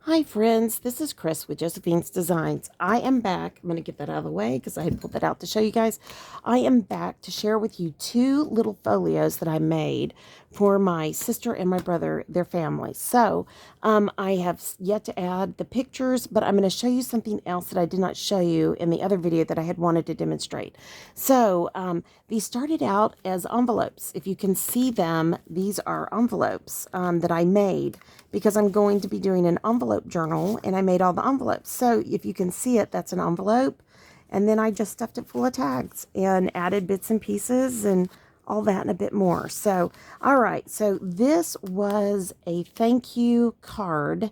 Hi friends, this is Chris with Josephine's Designs. I am back. I'm going to get that out of the way because I had pulled that out to show you guys. I am back to share with you two little folios that I made for my sister and my brother, their family. I have yet to add the pictures, but I'm going to show you something else that I did not show you in the other video that I had wanted to demonstrate. These started out as envelopes. If you can see them, these are envelopes that I made because I'm going to be doing an envelope journal, and I made all the envelopes. So if you can see it, that's an envelope. And then I just stuffed it full of tags and added bits and pieces and all that and a bit more. All right. So this was a thank you card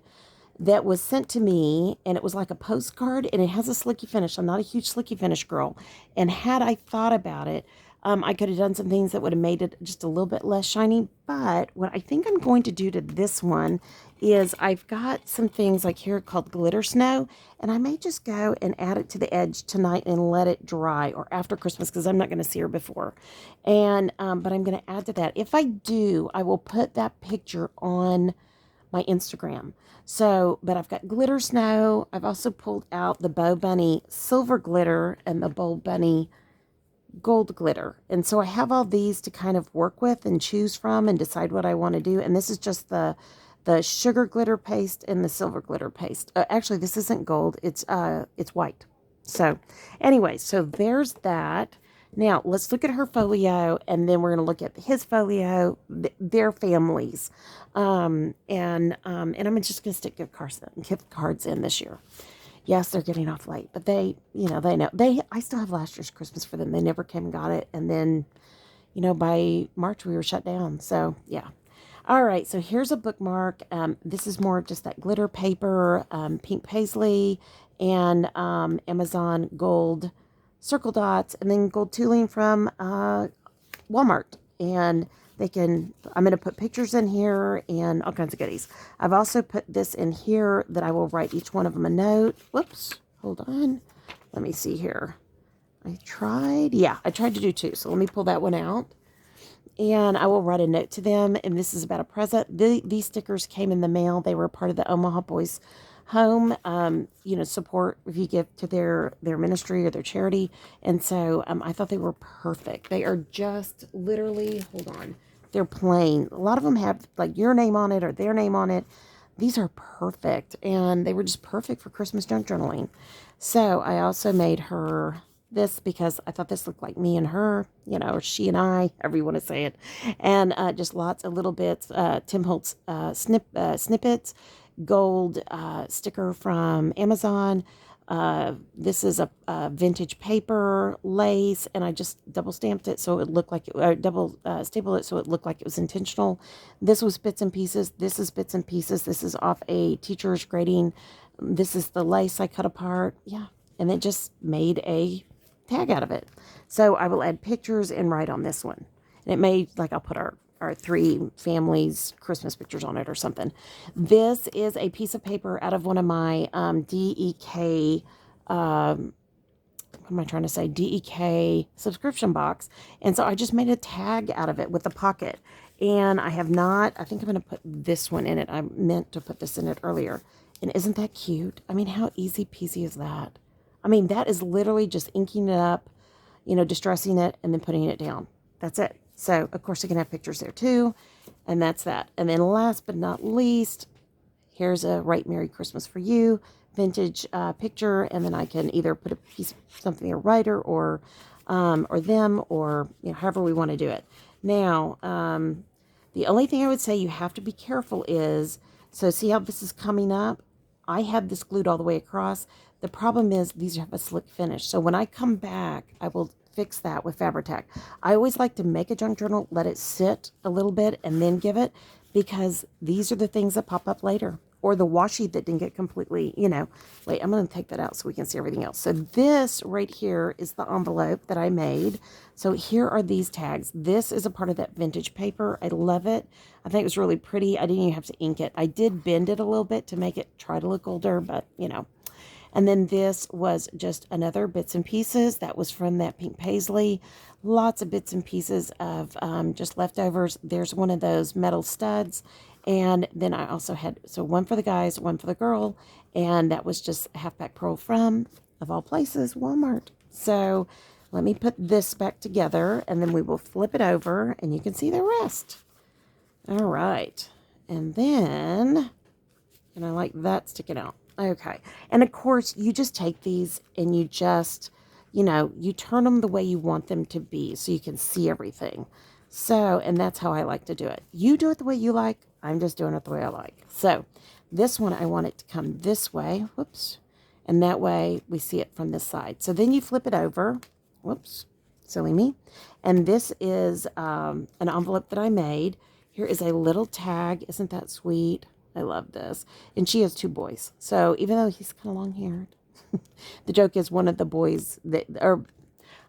that was sent to me, and it was like a postcard, and it has a slicky finish. I'm not a huge slicky finish girl, and had I thought about it, I could have done some things that would have made it just a little bit less shiny. But what I think I'm going to do to this one is I've got some things like here called glitter snow, and I may just go and add it to the edge tonight and let it dry, or after Christmas, because I'm not going to see her before. But I'm going to add to that. If I do, I will put that picture on my Instagram. But I've got glitter snow. I've also pulled out the Bow Bunny silver glitter and the Bow Bunny gold glitter. And so I have all these to kind of work with and choose from and decide what I want to do. And this is just the sugar glitter paste and the silver glitter paste. Actually, this isn't gold. It's white. So anyway, so there's that. Now let's look at her folio, and then we're going to look at his folio, their families, and I'm just going to stick gift cards in this year. Yes, they're getting off late, but they know I still have last year's Christmas for them. They never came and got it, and then by March we were shut down. So yeah. All right, so here's a bookmark. This is more of just that glitter paper, pink paisley, and Amazon gold circle dots, and then gold tooling from Walmart. And I'm going to put pictures in here and all kinds of goodies. I've also put this in here that I will write each one of them a note. Whoops, hold on. Let me see here. I tried to do two. So let me pull that one out. And I will write a note to them. And this is about a present. These stickers came in the mail. They were part of the Omaha Boys Home, support if you give to their ministry or their charity. And so I thought they were perfect. They are just literally, hold on, they're plain. A lot of them have like your name on it or their name on it. These are perfect, and they were just perfect for Christmas junk journaling. So I also made her this because I thought this looked like me and her, or she and I, however you want to say it. And just lots of little bits, Tim Holtz snippets, gold sticker from Amazon. This is a vintage paper lace, and I just double stamped it so it looked like double stapled it so it looked like it was intentional. This was bits and pieces. This is bits and pieces. This is off a teacher's grading. This is the lace I cut apart. Yeah, and it just made a tag out of it. So I will add pictures and write on this one. And it may, like, I'll put our three families' Christmas pictures on it or something. This is a piece of paper out of one of my DEK, what am I trying to say? DEK subscription box. And so I just made a tag out of it with a pocket. And I think I'm going to put this one in it. I meant to put this in it earlier. And isn't that cute? I mean, how easy peasy is that? I mean, that is literally just inking it up, distressing it, and then putting it down. That's it. So, of course, you can have pictures there too. And that's that. And then last but not least, here's a Write Merry Christmas for You vintage picture. And then I can either put a piece of something, a writer or them, or however we want to do it. Now, the only thing I would say you have to be careful is, so see how this is coming up? I have this glued all the way across. The problem is these have a slick finish. So when I come back, I will fix that with Fabri-Tac. I always like to make a junk journal, let it sit a little bit, and then give it, because these are the things that pop up later. Or the washi that didn't get completely, Wait, I'm going to take that out so we can see everything else. So this right here is the envelope that I made. So here are these tags. This is a part of that vintage paper. I love it. I think it was really pretty. I didn't even have to ink it. I did bend it a little bit to make it try to look older, but, And then this was just another bits and pieces. That was from that pink paisley. Lots of bits and pieces of just leftovers. There's one of those metal studs. And then I also had, so one for the guys, one for the girl. And that was just a half pack pearl from, of all places, Walmart. So let me put this back together and then we will flip it over and you can see the rest. All right. And then, and I like that sticking out. Okay. And of course, you just take these and you just, you turn them the way you want them to be so you can see everything. So, and that's how I like to do it. You do it the way you like. I'm just doing it the way I like. So, this one, I want it to come this way. Whoops. And that way, we see it from this side. So, then you flip it over. Whoops. Silly me. And this is an envelope that I made. Here is a little tag. Isn't that sweet? I love this. And she has 2 boys. So, even though he's kind of long-haired, the joke is one of the boys that, or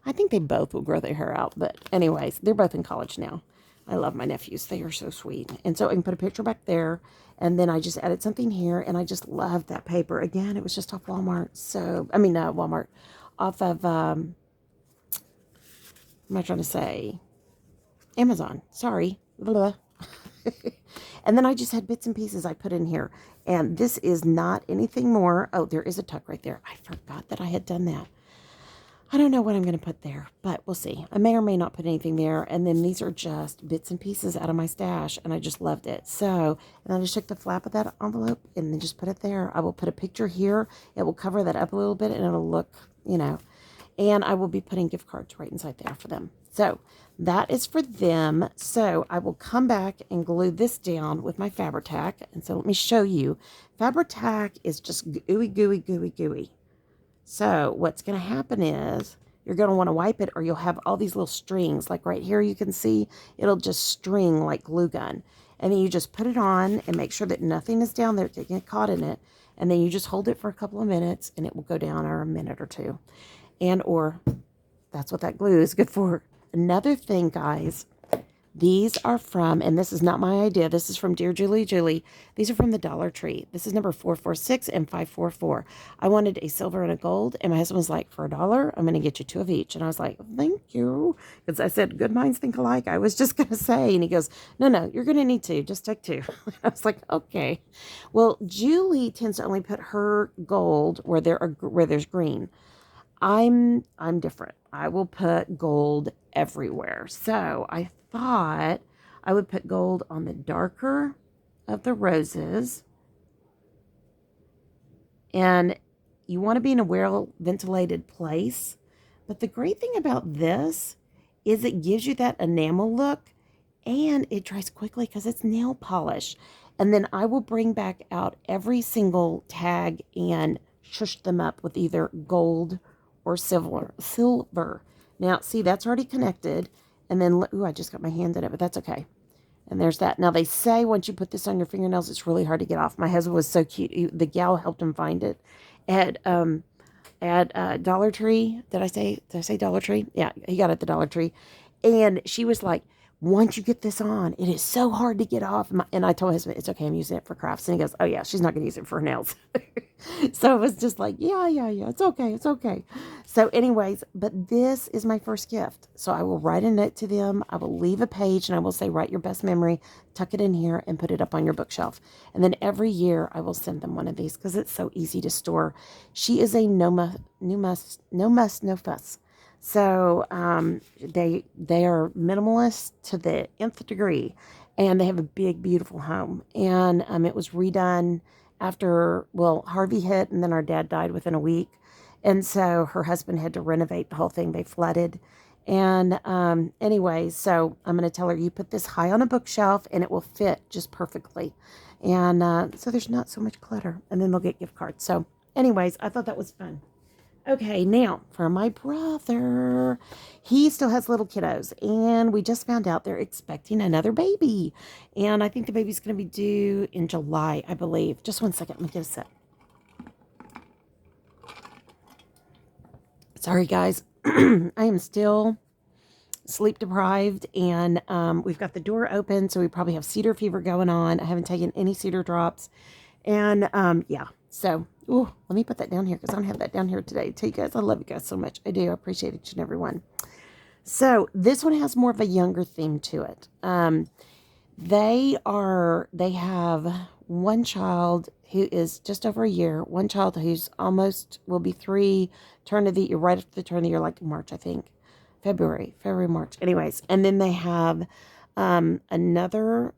I think they both will grow their hair out. But anyways, they're both in college now. I love my nephews. They are so sweet. And so I can put a picture back there. And then I just added something here. And I just love that paper. Again, it was just off Walmart. So, I mean, Walmart. Off of, what am I trying to say? Amazon. Sorry. Blah. And then I just had bits and pieces I put in here. And this is not anything more. Oh, there is a tuck right there. I forgot that I had done that. I don't know what I'm going to put there, but we'll see. I may or may not put anything there. And then these are just bits and pieces out of my stash, and I just loved it. So, and I just took the flap of that envelope and then just put it there. I will put a picture here. It will cover that up a little bit, and it'll look, and I will be putting gift cards right inside there for them. So that is for them. So I will come back and glue this down with my Fabri-Tac. And so let me show you. Fabri-Tac is just gooey, gooey, gooey, gooey. So what's going to happen is you're going to want to wipe it or you'll have all these little strings. Like right here you can see it'll just string like glue gun. And then you just put it on and make sure that nothing is down there to get caught in it. And then you just hold it for a couple of minutes and it will go down or a minute or two. And or that's what that glue is good for. Another thing, guys, these are from, and this is not my idea, this is from Dear Julie Julie. These are from the Dollar Tree. This is number 446 and 544. I wanted a silver and a gold, and my husband was like, for $1, I'm going to get you 2 of each. And I was like, thank you. Because I said, good minds think alike. I was just going to say, and he goes, no, you're going to need 2. Just take 2. I was like, okay. Well, Julie tends to only put her gold where there's green. I'm different. I will put gold everywhere. So I thought I would put gold on the darker of the roses. And you want to be in a well ventilated place. But the great thing about this is it gives you that enamel look and it dries quickly because it's nail polish. And then I will bring back out every single tag and shush them up with either gold or silver. Now, see, that's already connected. And then, ooh, I just got my hand in it, but that's okay. And there's that. Now, they say once you put this on your fingernails, it's really hard to get off. My husband was so cute. The gal helped him find it at Dollar Tree. Did I say Dollar Tree? Yeah, he got it at the Dollar Tree. And she was like, once you get this on, it is so hard to get off. And I told my husband, it's okay, I'm using it for crafts. And he goes, oh yeah, she's not going to use it for her nails. So it was just like, yeah, it's okay. So anyways, but this is my first gift. So I will write a note to them. I will leave a page and I will say, write your best memory, tuck it in here and put it up on your bookshelf. And then every year I will send them one of these because it's so easy to store. She is a no muss, no fuss. So they are minimalist to the nth degree, and they have a big, beautiful home. And it was redone after, Harvey hit, and then our dad died within a week. And so her husband had to renovate the whole thing. They flooded. And anyway, so I'm going to tell her, you put this high on a bookshelf, and it will fit just perfectly. And so there's not so much clutter. And then they'll get gift cards. So anyways, I thought that was fun. Okay, now for my brother, he still has little kiddos, and we just found out they're expecting another baby, and I think the baby's going to be due in July, I believe. Just one second, let me get a sip. Sorry, guys, I am still sleep deprived, and we've got the door open, so we probably have cedar fever going on. I haven't taken any cedar drops, and yeah. So, let me put that down here because I don't have that down here today. Tell you guys, I love you guys so much. I do. I appreciate each and every one. So, this one has more of a younger theme to it. They have one child who is just over a year, one child who's almost will be 3, turn of the year, right after the turn of the year, like March, I think. February, March. Anyways, and then they have another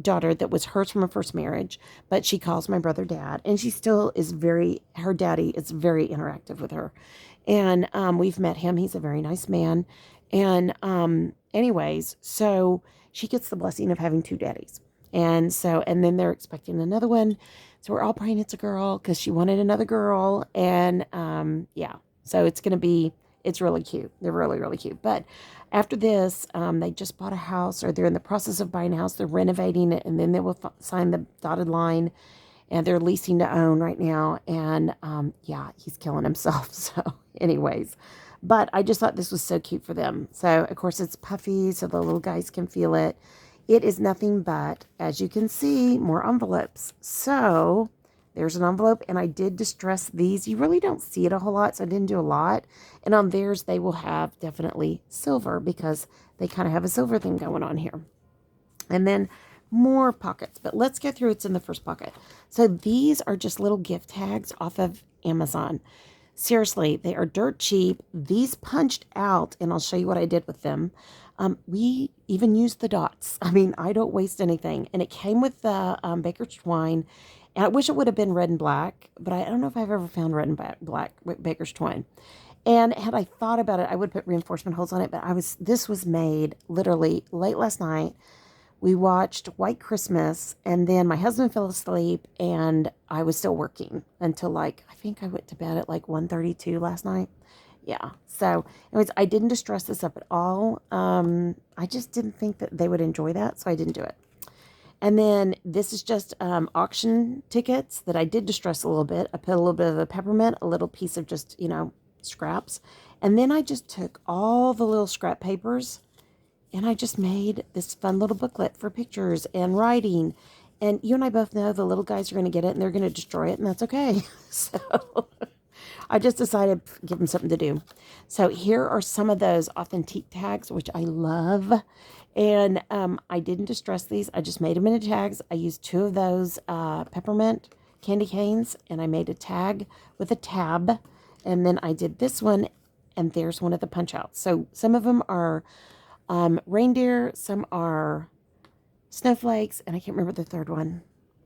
daughter that was hers from her first marriage, but she calls my brother dad, and she still is her daddy is very interactive with her. And we've met him. He's a very nice man. And anyways, so she gets the blessing of having 2 daddies. And then they're expecting another one. So we're all praying it's a girl because she wanted another girl. And yeah, so it's really cute. They're really, really cute. But after this, they just bought a house, or they're in the process of buying a house. They're renovating it, and then they will sign the dotted line, and they're leasing to own right now. And yeah, he's killing himself. So anyways, but I just thought this was so cute for them. So of course it's puffy, so the little guys can feel it. It is nothing but, as you can see, more envelopes. So there's an envelope, and I did distress these. You really don't see it a whole lot, so I didn't do a lot. And on theirs, they will have definitely silver, because they kind of have a silver thing going on here. And then more pockets, but let's go through what's in the first pocket. So these are just little gift tags off of Amazon. Seriously, they are dirt cheap. These punched out, and I'll show you what I did with them. We even used the dots. I mean, I don't waste anything. And it came with the baker's twine. And I wish it would have been red and black, but I don't know if I've ever found red and black baker's twine. And had I thought about it, I would put reinforcement holes on it. But this was made literally late last night. We watched White Christmas, and then my husband fell asleep, and I was still working until I think I went to bed at 1:32 last night. Yeah. So anyways, I didn't distress this up at all. I just didn't think that they would enjoy that, so I didn't do it. And then this is just auction tickets that I did distress a little bit. I put a little bit of a peppermint, a little piece of just, scraps. And then I just took all the little scrap papers, and I just made this fun little booklet for pictures and writing. And you and I both know the little guys are going to get it, and they're going to destroy it, and that's okay. So I just decided give them something to do. So here are some of those authentic tags, which I love. And I didn't distress these. I just made them into tags. I used 2 of those peppermint candy canes, and I made a tag with a tab. And then I did this one, and there's one of the punch outs. So some of them are reindeer, some are snowflakes, and I can't remember the third one.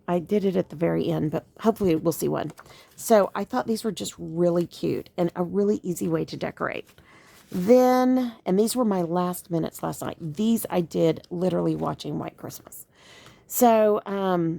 I did it at the very end, but hopefully we'll see one. So I thought these were just really cute and a really easy way to decorate. Then, and these were my last minutes last night. These I did literally watching White Christmas. So,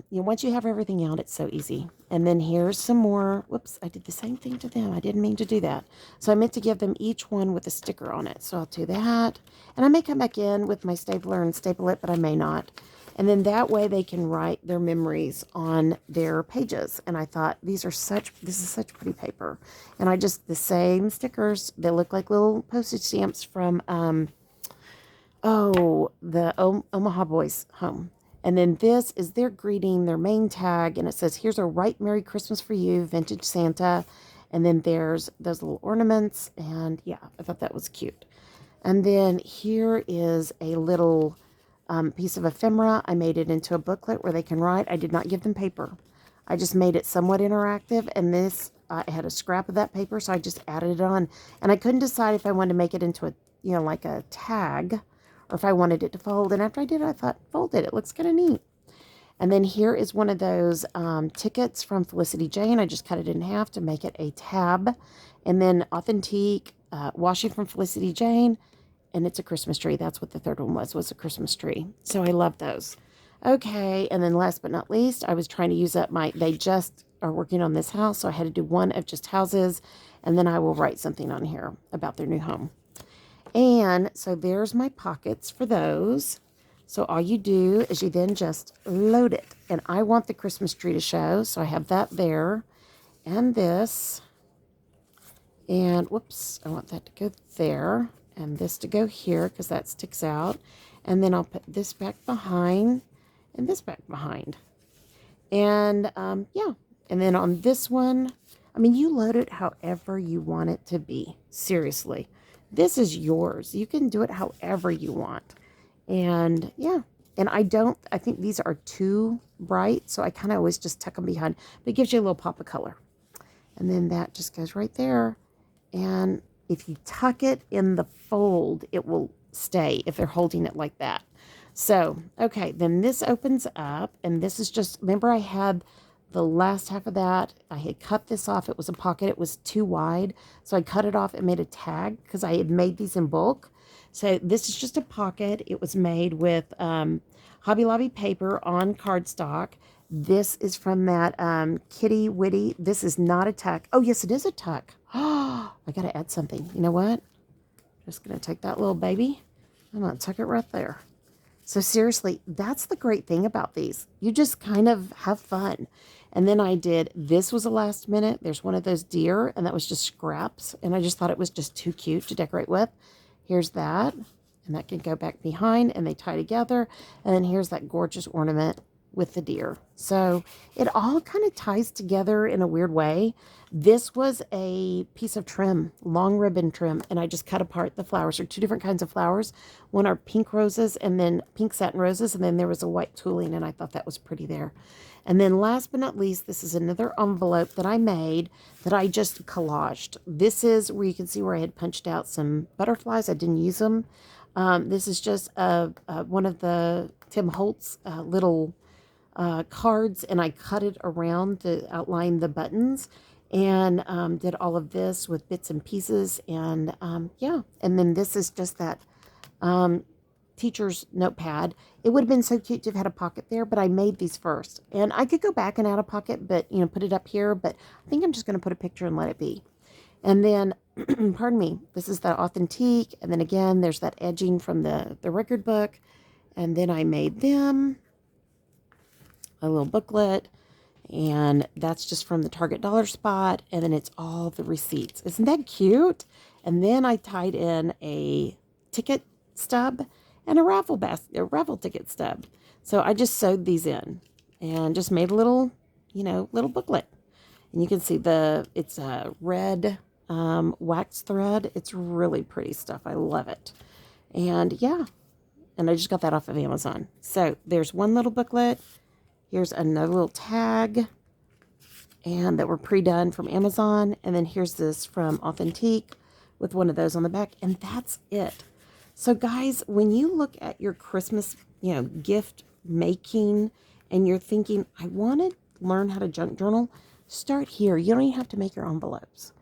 once you have everything out, it's so easy. And then here's some more. Whoops, I did the same thing to them. I didn't mean to do that. So I meant to give them each one with a sticker on it. So I'll do that. And I may come back in with my stapler and staple it, but I may not. And then that way they can write their memories on their pages. And I thought, this is such pretty paper. And I just, the same stickers, they look like little postage stamps from, the Omaha Boys home. And then this is their greeting, their main tag. And it says, here's a right Merry Christmas for you, Vintage Santa. And then there's those little ornaments. And yeah, I thought that was cute. And then here is a little piece of ephemera. I made it into a booklet where they can write. I did not give them paper. I just made it somewhat interactive. And this, I had a scrap of that paper, so I just added it on. And I couldn't decide if I wanted to make it into a, like a tag, or if I wanted it to fold. And after I did it, I thought, fold it. It looks kind of neat. And then here is one of those tickets from Felicity Jane. I just cut it in half to make it a tab. And then Authentique washi from Felicity Jane. And it's a Christmas tree. That's what the third one was a Christmas tree. So I love those. Okay, and then last but not least, I was trying to use up they just are working on this house, so I had to do one of just houses, and then I will write something on here about their new home. And so there's my pockets for those. So all you do is you then just load it. And I want the Christmas tree to show, so I have that there. And this. And whoops, I want that to go there. And this to go here because that sticks out. And then I'll put this back behind and this back behind. And yeah. And then on this one, I mean, you load it however you want it to be. Seriously. This is yours. You can do it however you want. And yeah, And I think these are too bright, so I kind of always just tuck them behind. But it gives you a little pop of color. And then that just goes right there. And if you tuck it in the fold, it will stay if they're holding it like that. So, okay, then this opens up, and this is just, remember I had the last half of that. I had cut this off. It was a pocket. It was too wide. So I cut it off and made a tag because I had made these in bulk. So this is just a pocket. It was made with Hobby Lobby paper on cardstock. This is from that Kitty Witty. This is not a tuck. Oh, yes, it is a tuck. Oh, I got to add something. You know what? Just going to take that little baby. I'm going to tuck it right there. So seriously, that's the great thing about these. You just kind of have fun. And then I did, this was a last minute. There's one of those deer, and that was just scraps. And I just thought it was just too cute to decorate with. Here's that. And that can go back behind, and they tie together. And then here's that gorgeous ornament with the deer. So it all kind of ties together in a weird way. This was a piece of trim, long ribbon trim, and I just cut apart the flowers. There are two different kinds of flowers. One are pink roses and then pink satin roses, and then there was a white tooling, and I thought that was pretty there. And then last but not least, this is another envelope that I made that I just collaged. This is where you can see where I had punched out some butterflies. I didn't use them. This is just one of the Tim Holtz little cards, and I cut it around to outline the buttons, and did all of this with bits and pieces. And yeah, and then this is just that teacher's notepad. It would have been so cute to have had a pocket there, but I made these first, and I could go back and add a pocket, but put it up here, but I think I'm just going to put a picture and let it be. And then pardon me, this is the authentique, and then again there's that edging from the record book, and then I made them a little booklet, and that's just from the Target dollar spot, and then it's all the receipts. Isn't that cute? And then I tied in a ticket stub and a raffle ticket stub. So I just sewed these in and just made a little little booklet. And you can see it's a red wax thread. It's really pretty stuff. I love it. And yeah, and I just got that off of Amazon. So there's one little booklet. Here's another little tag, and that were pre-done from Amazon. And then here's this from Authentique with one of those on the back, and that's it. So guys, when you look at your Christmas, gift making, and you're thinking, I want to learn how to junk journal, start here. You don't even have to make your envelopes.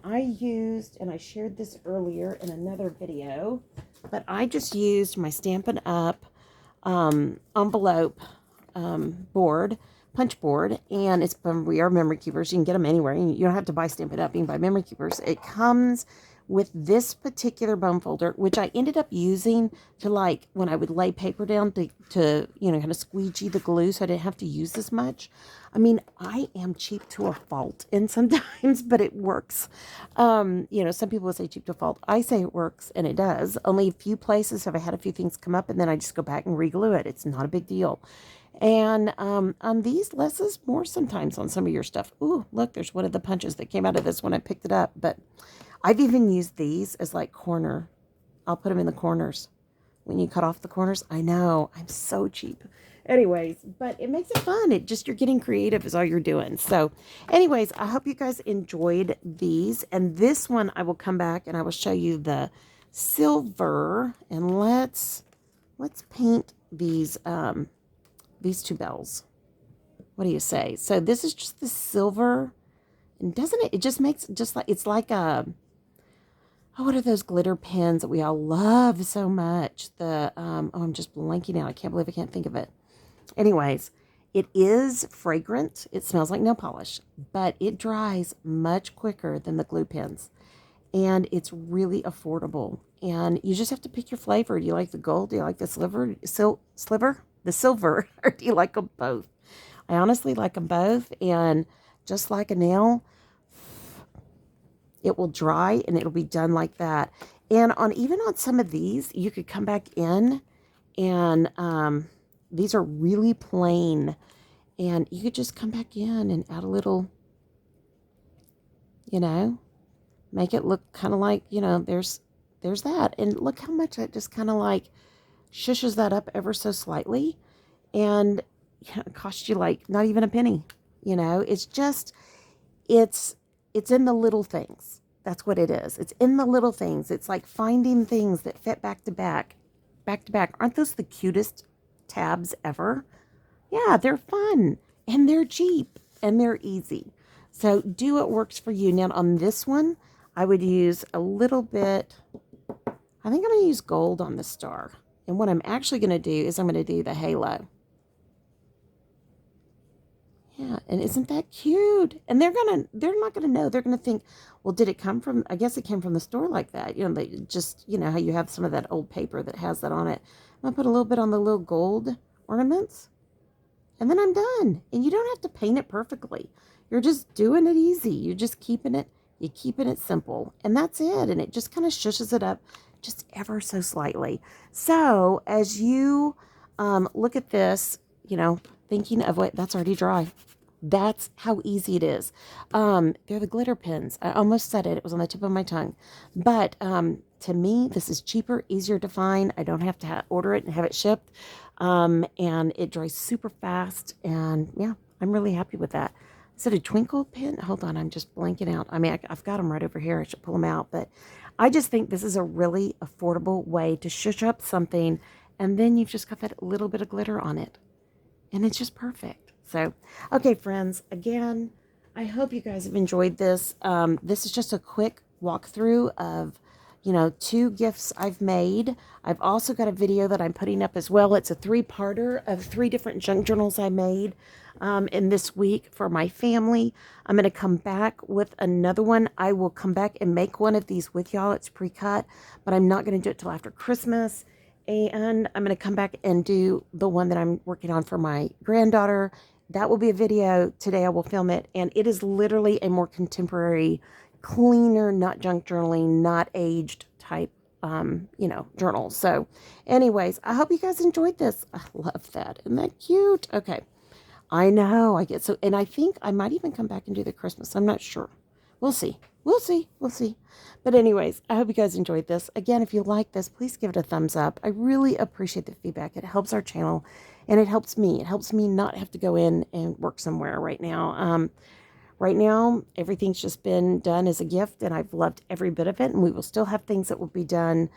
I used, and I shared this earlier in another video, but I just used my Stampin' Up! Envelope board, punch board, and it's from We Are Memory Keepers. You can get them anywhere. You don't have to buy Stampin' Up! You can buy Memory Keepers. It comes with this particular bone folder, which I ended up using to, like, when I would lay paper down to kind of squeegee the glue so I didn't have to use as much. I mean, I am cheap to a fault, and sometimes, but it works. Some people will say cheap to a fault. I say it works, and it does. Only a few places have I had a few things come up, and then I just go back and re-glue it. It's not a big deal. And on these, less is more sometimes on some of your stuff. Ooh, look, there's one of the punches that came out of this when I picked it up. But I've even used these as like corner. I'll put them in the corners. When you cut off the corners, I know, I'm so cheap. Anyways, but it makes it fun. You're getting creative is all you're doing. So anyways, I hope you guys enjoyed these. And this one, I will come back and I will show you the silver. And let's paint these two bells. What do you say? So this is just the silver, and doesn't it just makes just like, it's like what are those glitter pens that we all love so much? I'm just blanking out. I can't believe I can't think of it. Anyways, it is fragrant. It smells like nail polish, but it dries much quicker than the glue pens, and it's really affordable. And you just have to pick your flavor. Do you like the gold? Do you like the sliver? The silver, or do you like them both? I honestly like them both, and just like a nail, it will dry and it'll be done like that. And even on some of these, you could come back in, and these are really plain, and you could just come back in and add a little, make it look kind of like, there's that. And look how much that just kind of like shushes that up ever so slightly, and it costs you like not even a penny. It's just, it's in the little things. That's what it is. It's in the little things. It's like finding things that fit back to back, back to back. Aren't those the cutest tabs ever? Yeah, they're fun and they're cheap and they're easy. So do what works for you. Now on this one, I would use a little bit, I think I'm going to use gold on the star. And what I'm actually going to do is I'm going to do the halo. Yeah, and isn't that cute? And they're not gonna know. They're gonna think, well, did it come from, I guess it came from the store like that. They just, how you have some of that old paper that has that on it. I'm gonna put a little bit on the little gold ornaments, and then I'm done. And you don't have to paint it perfectly. You're just doing it easy. You're keeping it simple. And that's it. And it just kind of shushes it up just ever so slightly. So as you look at this, thinking of what, that's already dry. That's how easy it is. They're the glitter pins. I almost said it. It was on the tip of my tongue. But to me, this is cheaper, easier to find. I don't have to order it and have it shipped. And it dries super fast. And yeah, I'm really happy with that. Is it a twinkle pin? Hold on, I'm just blanking out. I mean, I've got them right over here. I should pull them out. But I just think this is a really affordable way to shush up something. And then you've just got that little bit of glitter on it. And it's just perfect. So, okay, friends, again, I hope you guys have enjoyed this. This is just a quick walkthrough of, 2 gifts I've made. I've also got a video that I'm putting up as well. It's a 3-parter of 3 different junk journals I made in this week for my family. I'm going to come back with another one. I will come back and make one of these with y'all. It's pre-cut, but I'm not going to do it till after Christmas. And I'm going to come back and do the one that I'm working on for my granddaughter. That will be a video. Today I will film it. And it is literally a more contemporary, cleaner, not junk journaling, not aged type, journal. So anyways, I hope you guys enjoyed this. I love that. Isn't that cute? Okay. I know. I get so, and I think I might even come back and do the Christmas. I'm not sure. We'll see. We'll see. We'll see. But anyways, I hope you guys enjoyed this. Again, if you like this, please give it a thumbs up. I really appreciate the feedback. It helps our channel and it helps me. It helps me not have to go in and work somewhere right now. Right now, everything's just been done as a gift and I've loved every bit of it. And we will still have things that will be done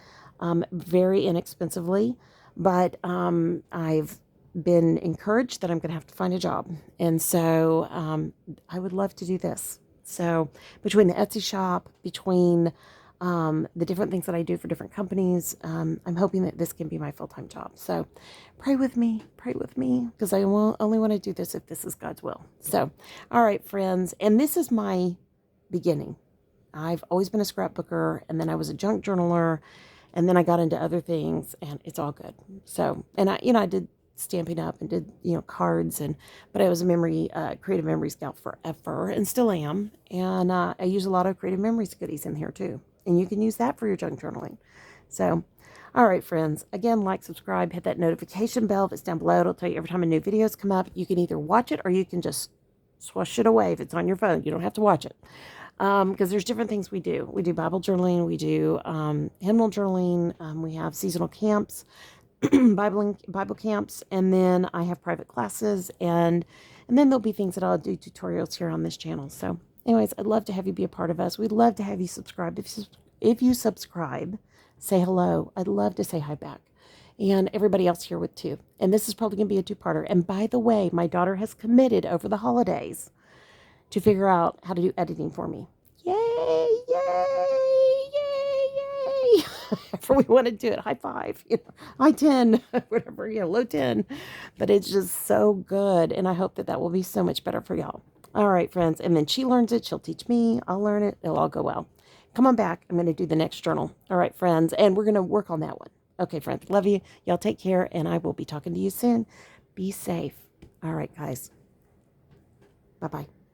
very inexpensively. But I've been encouraged that I'm going to have to find a job. And so I would love to do this. So between the Etsy shop, between the different things that I do for different companies, I'm hoping that this can be my full-time job. So pray with me, because I only want to do this if this is God's will. So, all right, friends, and this is my beginning. I've always been a scrapbooker, and then I was a junk journaler, and then I got into other things, and it's all good. So, and I did Stamping Up and did cards, but I was a creative memory scout forever and still am, and I use a lot of creative memories goodies in here too, and you can use that for your junk journaling. So all right, friends, again, like, subscribe, hit that notification bell that's down below. It'll tell you every time a new videos come up. You can either watch it or you can just swash it away if it's on your phone. You don't have to watch it, because there's different things we do. We do Bible journaling, we do hymnal journaling, we have seasonal camps, Bible camps, and then I have private classes, and then there'll be things that I'll do tutorials here on this channel. So anyways, I'd love to have you be a part of us. We'd love to have you subscribe. If you subscribe, say hello. I'd love to say hi back, and everybody else here would too. And this is probably going to be a 2-parter. And by the way, my daughter has committed over the holidays to figure out how to do editing for me. Yay, yay, yay, yay. If we want to do it, high 5, high 10, whatever, low 10. But it's just so good. And I hope that will be so much better for y'all. All right, friends. And then she learns it. She'll teach me. I'll learn it. It'll all go well. Come on back. I'm going to do the next journal. All right, friends. And we're going to work on that one. Okay, friends. Love you. Y'all take care. And I will be talking to you soon. Be safe. All right, guys. Bye-bye.